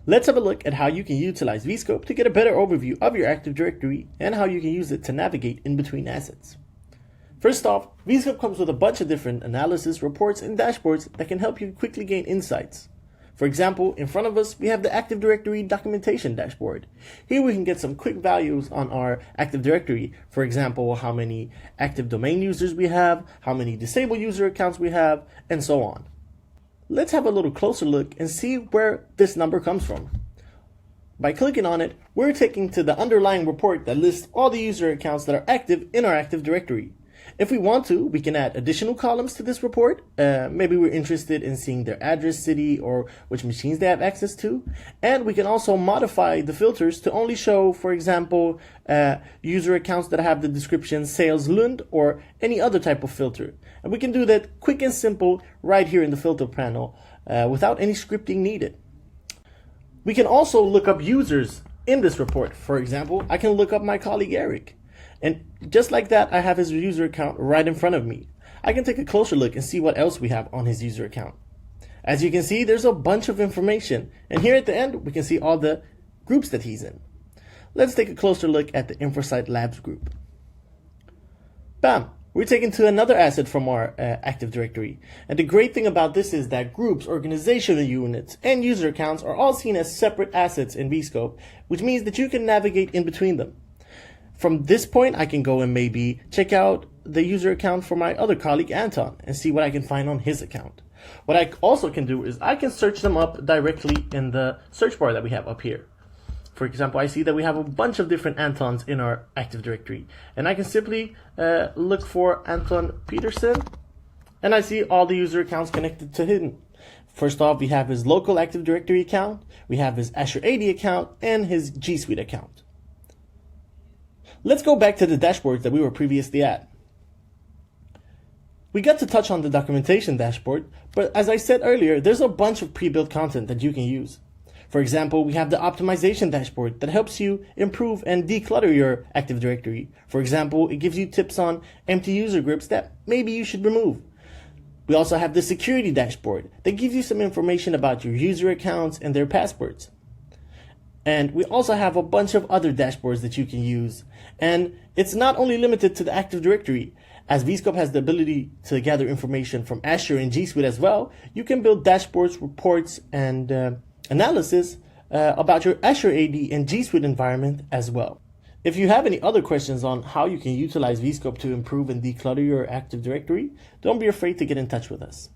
Let's have a look at how you can utilize vScope to get a better overview of your Active Directory and how you can use it to navigate in between assets. First off, vScope comes with a bunch of different analysis, reports, and dashboards that can help you quickly gain insights. For example, in front of us, we have the Active Directory documentation dashboard. Here we can get some quick values on our Active Directory. For example, how many active domain users we have, how many disabled user accounts we have, and so on. Let's have a little closer look and see where this number comes from. By clicking on it, we're taken to the underlying report that lists all the user accounts that are active in our Active Directory. If we want to, we can add additional columns to this report. Maybe we're interested in seeing their address, city, or which machines they have access to. And we can also modify the filters to only show, for example, user accounts that have the description sales Lund or any other type of filter. And we can do that quick and simple right here in the filter panel without any scripting needed. We can also look up users in this report. For example, I can look up my colleague Eric. And just like that, I have his user account right in front of me. I can take a closer look and see what else we have on his user account. As you can see, there's a bunch of information. And here at the end, we can see all the groups that he's in. Let's take a closer look at the InfoSight Labs group. Bam! We're taken to another asset from our Active Directory. And the great thing about this is that groups, organizational units, and user accounts are all seen as separate assets in vScope, which means that you can navigate in between them. From this point, I can go and maybe check out the user account for my other colleague, Anton, and see what I can find on his account. What I also can do is I can search them up directly in the search bar that we have up here. For example, I see that we have a bunch of different Antons in our Active Directory, and I can simply look for Anton Peterson, and I see all the user accounts connected to him. First off, we have his local Active Directory account, we have his Azure AD account, and his G Suite account. Let's go back to the dashboards that we were previously at. We got to touch on the documentation dashboard, but as I said earlier, there's a bunch of pre-built content that you can use. For example, we have the optimization dashboard that helps you improve and declutter your Active Directory. For example, it gives you tips on empty user groups that maybe you should remove. We also have the security dashboard that gives you some information about your user accounts and their passwords. And we also have a bunch of other dashboards that you can use. And it's not only limited to the Active Directory. As vScope has the ability to gather information from Azure and G Suite as well, you can build dashboards, reports, and analysis about your Azure AD and G Suite environment as well. If you have any other questions on how you can utilize vScope to improve and declutter your Active Directory, don't be afraid to get in touch with us.